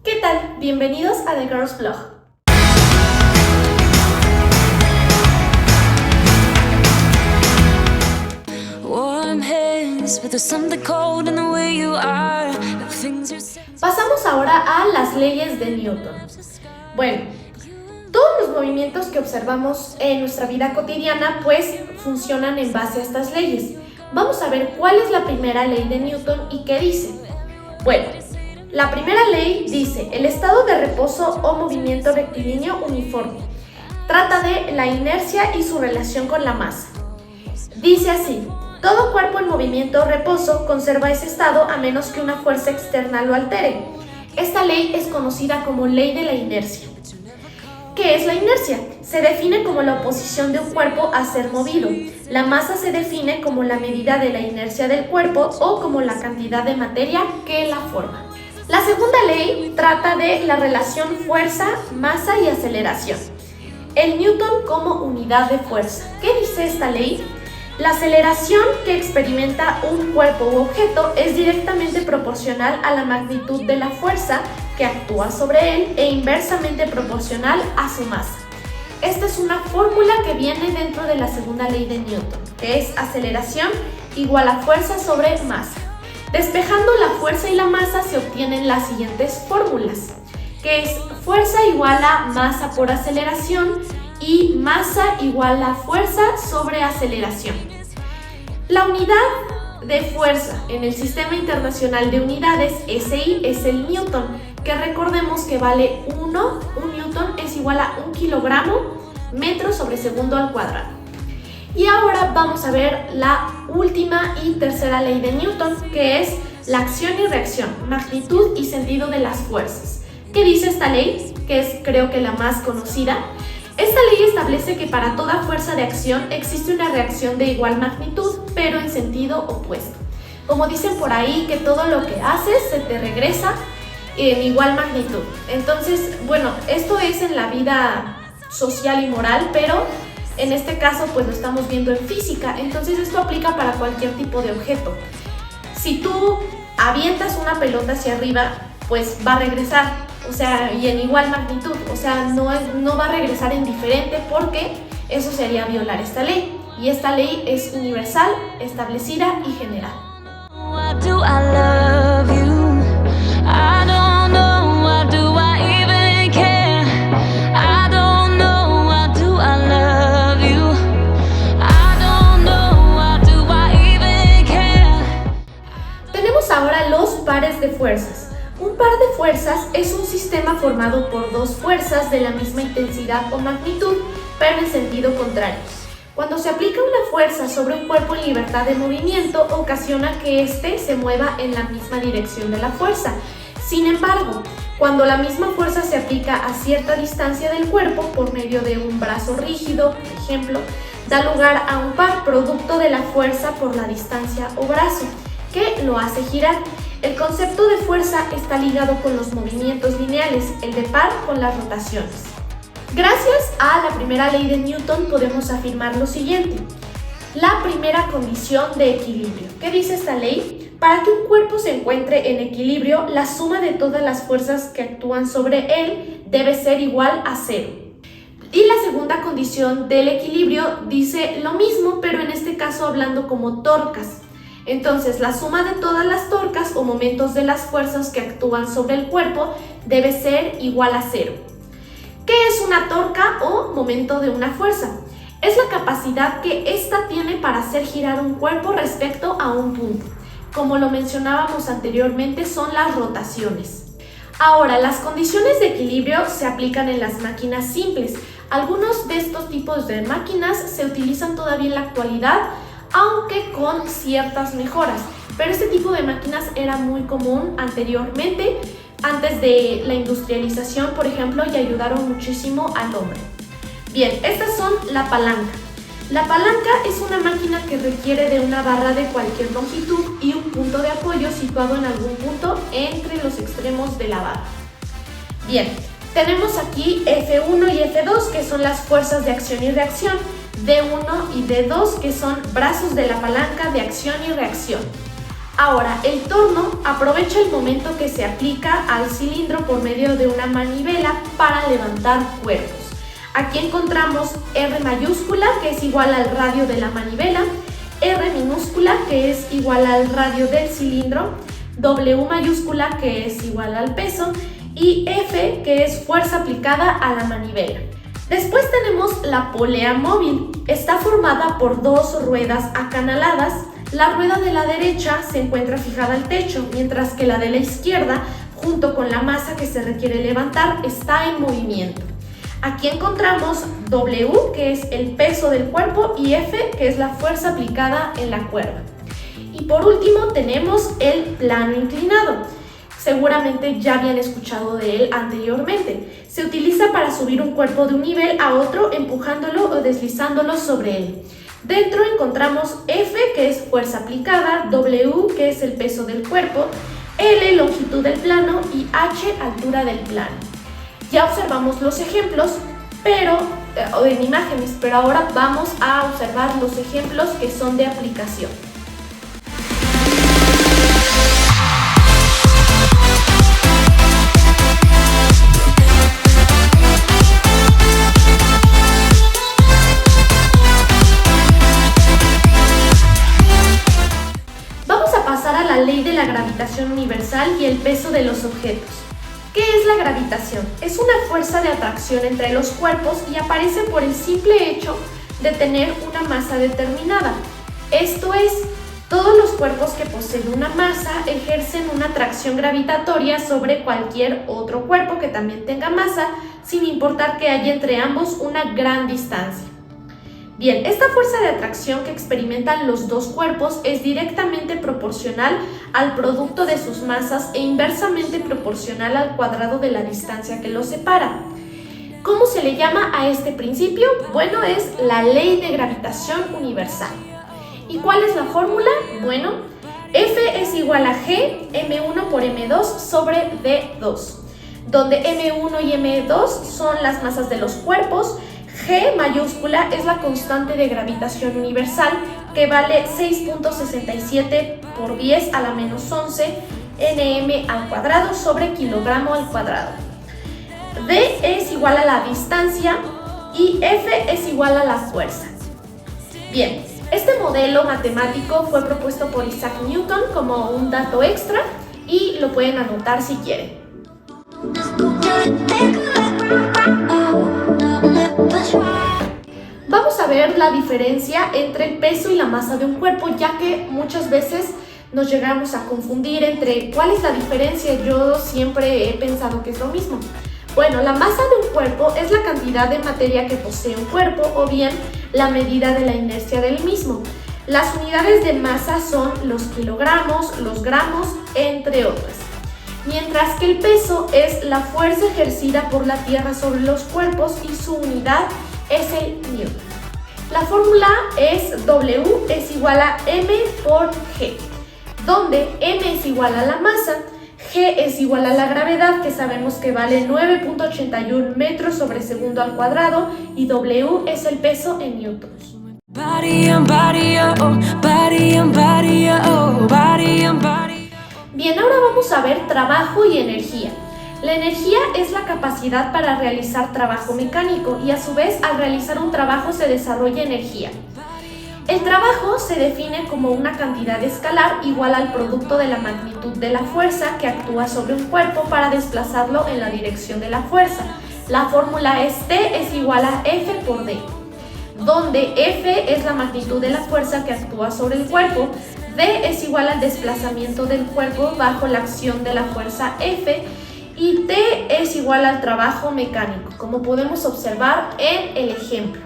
¿Qué tal? Bienvenidos a The Girls Blog. Pasamos ahora a las leyes de Newton. Bueno, todos los movimientos que observamos en nuestra vida cotidiana pues funcionan en base a estas leyes. Vamos a ver cuál es la primera ley de Newton y qué dice. Bueno, la primera ley dice: el estado de reposo o movimiento rectilíneo uniforme. Trata de la inercia y su relación con la masa. Dice así: todo cuerpo en movimiento o reposo conserva ese estado a menos que una fuerza externa lo altere. Esta ley es conocida como ley de la inercia. ¿Qué es la inercia? Se define como la oposición de un cuerpo a ser movido. La masa se define como la medida de la inercia del cuerpo o como la cantidad de materia que la forma. La segunda ley trata de la relación fuerza, masa y aceleración. El Newton como unidad de fuerza. ¿Qué dice esta ley? La aceleración que experimenta un cuerpo u objeto es directamente proporcional a la magnitud de la fuerza que actúa sobre él e inversamente proporcional a su masa. Esta es una fórmula que viene dentro de la segunda ley de Newton, que es aceleración igual a fuerza sobre masa. Despejando la fuerza y la masa se obtienen las siguientes fórmulas, que es fuerza igual a masa por aceleración y masa igual a fuerza sobre aceleración. La unidad de fuerza en el Sistema Internacional de Unidades, SI, es el Newton, que recordemos que vale 1 newton es igual a 1 kilogramo metro sobre segundo al cuadrado. Y ahora vamos a ver la última y tercera ley de Newton, que es la acción y reacción, magnitud y sentido de las fuerzas. ¿Qué dice esta ley? Que es, creo que, la más conocida. Esta ley establece que para toda fuerza de acción existe una reacción de igual magnitud, pero en sentido opuesto. Como dicen por ahí, que todo lo que haces se te regresa en igual magnitud. Entonces, bueno, esto es en la vida social y moral, pero en este caso pues lo estamos viendo en física. Entonces esto aplica para cualquier tipo de objeto. Si tú avientas una pelota hacia arriba, pues va a regresar. O sea, y en igual magnitud, o sea, no va a regresar en diferente, porque eso sería violar esta ley. Y esta ley es universal, establecida y general. Tenemos ahora los pares de fuerzas. Un par de fuerzas es un sistema formado por dos fuerzas de la misma intensidad o magnitud, pero en sentido contrario. Cuando se aplica una fuerza sobre un cuerpo en libertad de movimiento, ocasiona que éste se mueva en la misma dirección de la fuerza. Sin embargo, cuando la misma fuerza se aplica a cierta distancia del cuerpo por medio de un brazo rígido, por ejemplo, da lugar a un par producto de la fuerza por la distancia o brazo, que lo hace girar. El concepto de fuerza está ligado con los movimientos lineales, el de par con las rotaciones. Gracias a la primera ley de Newton podemos afirmar lo siguiente: la primera condición de equilibrio. ¿Qué dice esta ley? Para que un cuerpo se encuentre en equilibrio, la suma de todas las fuerzas que actúan sobre él debe ser igual a 0. Y la segunda condición del equilibrio dice lo mismo, pero en este caso hablando como torcas. Entonces, la suma de todas las torcas o momentos de las fuerzas que actúan sobre el cuerpo debe ser igual a 0. ¿Qué es una torca o momento de una fuerza? Es la capacidad que ésta tiene para hacer girar un cuerpo respecto a un punto. Como lo mencionábamos anteriormente, son las rotaciones. Ahora, las condiciones de equilibrio se aplican en las máquinas simples. Algunos de estos tipos de máquinas se utilizan todavía en la actualidad, aunque con ciertas mejoras, pero este tipo de máquinas era muy común anteriormente, antes de la industrialización, por ejemplo, y ayudaron muchísimo al hombre. Bien, estas son la palanca. La palanca es una máquina que requiere de una barra de cualquier longitud y un punto de apoyo situado en algún punto entre los extremos de la barra. Bien, tenemos aquí F1 y F2, que son las fuerzas de acción y reacción. D1 y D2, que son brazos de la palanca de acción y reacción. Ahora, el torno aprovecha el momento que se aplica al cilindro por medio de una manivela para levantar cuerpos. Aquí encontramos R mayúscula, que es igual al radio de la manivela, R minúscula, que es igual al radio del cilindro, W mayúscula, que es igual al peso, y F, que es fuerza aplicada a la manivela. Después tenemos la polea móvil. Está formada por dos ruedas acanaladas. La rueda de la derecha se encuentra fijada al techo, mientras que la de la izquierda, junto con la masa que se requiere levantar, está en movimiento. Aquí encontramos W, que es el peso del cuerpo, y F, que es la fuerza aplicada en la cuerda. Y por último tenemos el plano inclinado. Seguramente ya habían escuchado de él anteriormente. Se utiliza para subir un cuerpo de un nivel a otro empujándolo o deslizándolo sobre él. Dentro encontramos F, que es fuerza aplicada, W, que es el peso del cuerpo, L, longitud del plano, y H, altura del plano. Ya observamos los ejemplos en imágenes, pero ahora vamos a observar los ejemplos que son de aplicación. La ley de la gravitación universal y el peso de los objetos. ¿Qué es la gravitación? Es una fuerza de atracción entre los cuerpos y aparece por el simple hecho de tener una masa determinada. Esto es, todos los cuerpos que poseen una masa ejercen una atracción gravitatoria sobre cualquier otro cuerpo que también tenga masa, sin importar que haya entre ambos una gran distancia. Bien, esta fuerza de atracción que experimentan los dos cuerpos es directamente proporcional al producto de sus masas e inversamente proporcional al cuadrado de la distancia que los separa. ¿Cómo se le llama a este principio? Bueno, es la ley de gravitación universal. ¿Y cuál es la fórmula? Bueno, F es igual a G, M1 por M2 sobre D2, donde M1 y M2 son las masas de los cuerpos. G mayúscula es la constante de gravitación universal, que vale 6.67 por 10 a la menos 11 nm al cuadrado sobre kilogramo al cuadrado. D es igual a la distancia y F es igual a la fuerza. Bien, este modelo matemático fue propuesto por Isaac Newton como un dato extra y lo pueden anotar si quieren. Vamos a ver la diferencia entre el peso y la masa de un cuerpo, ya que muchas veces nos llegamos a confundir entre cuál es la diferencia. Yo siempre he pensado que es lo mismo. Bueno, la masa de un cuerpo es la cantidad de materia que posee un cuerpo o bien la medida de la inercia del mismo. Las unidades de masa son los kilogramos, los gramos, entre otras. Mientras que el peso es la fuerza ejercida por la Tierra sobre los cuerpos y su unidad es el Newton. La fórmula es W es igual a M por G, donde M es igual a la masa, G es igual a la gravedad, que sabemos que vale 9.81 metros sobre segundo al cuadrado, y W es el peso en newtons. Bien, ahora vamos a ver trabajo y energía. La energía es la capacidad para realizar trabajo mecánico y a su vez al realizar un trabajo se desarrolla energía. El trabajo se define como una cantidad escalar igual al producto de la magnitud de la fuerza que actúa sobre un cuerpo para desplazarlo en la dirección de la fuerza. La fórmula es T es igual a F por D, donde F es la magnitud de la fuerza que actúa sobre el cuerpo, D es igual al desplazamiento del cuerpo bajo la acción de la fuerza F, y T es igual al trabajo mecánico, como podemos observar en el ejemplo.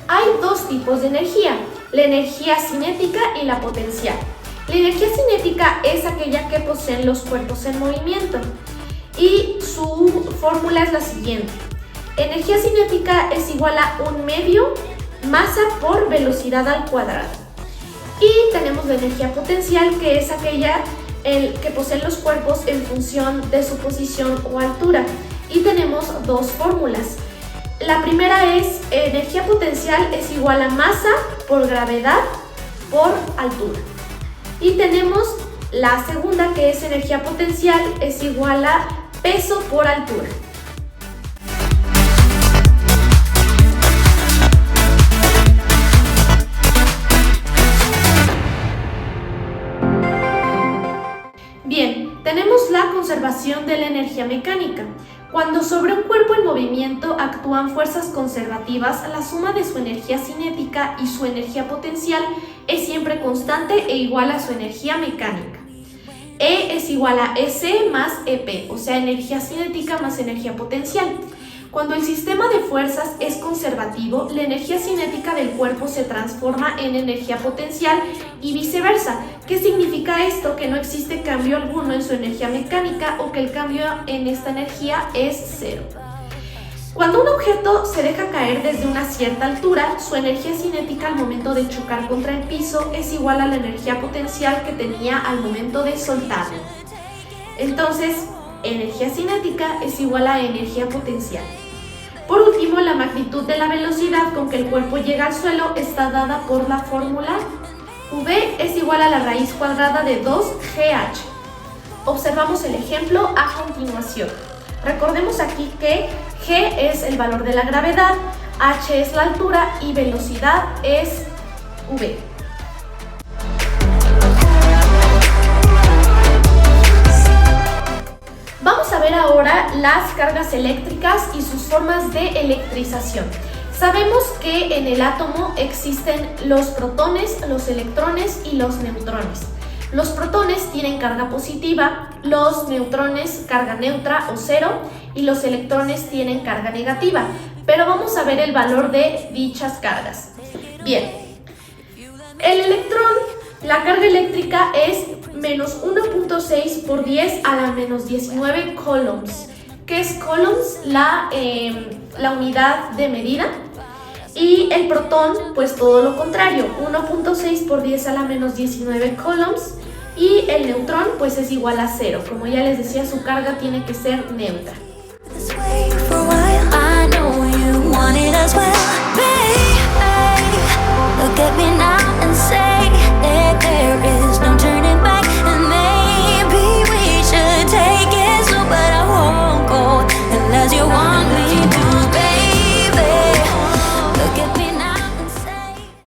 Hay dos tipos de energía, la energía cinética y la potencial. La energía cinética es aquella que poseen los cuerpos en movimiento y su fórmula es la siguiente. Energía cinética es igual a un medio masa por velocidad al cuadrado. Y tenemos la energía potencial, que es aquella que poseen los cuerpos en función de su posición o altura. Y tenemos dos fórmulas. La primera es energía potencial es igual a masa por gravedad por altura. Y tenemos la segunda, que es energía potencial es igual a peso por altura. Bien, tenemos la conservación de la energía mecánica. Cuando sobre un cuerpo en movimiento actúan fuerzas conservativas, la suma de su energía cinética y su energía potencial es siempre constante e igual a su energía mecánica. E es igual a S más EP, o sea, energía cinética más energía potencial. Cuando el sistema de fuerzas es conservativo, la energía cinética del cuerpo se transforma en energía potencial y viceversa. ¿Qué significa esto? Que no existe cambio alguno en su energía mecánica o que el cambio en esta energía es cero. Cuando un objeto se deja caer desde una cierta altura, su energía cinética al momento de chocar contra el piso es igual a la energía potencial que tenía al momento de soltarlo. Entonces, energía cinética es igual a energía potencial. Por último, la magnitud de la velocidad con que el cuerpo llega al suelo está dada por la fórmula V es igual a la raíz cuadrada de 2GH. Observamos el ejemplo a continuación. Recordemos aquí que G es el valor de la gravedad, H es la altura y velocidad es V. Vamos a ver ahora las cargas eléctricas y sus formas de electrización. Sabemos que en el átomo existen los protones, los electrones y los neutrones. Los protones tienen carga positiva, los neutrones carga neutra o cero y los electrones tienen carga negativa. Pero vamos a ver el valor de dichas cargas. Bien, el electrón, la carga eléctrica es menos 1.6 por 10 a la menos 19 coulombs. ¿Qué es coulombs? La unidad de medida. Y el protón, pues todo lo contrario, 1.6 por 10 a la menos 19 coulombs. Y el neutrón, pues es igual a 0. Como ya les decía, su carga tiene que ser neutra. Look at me now.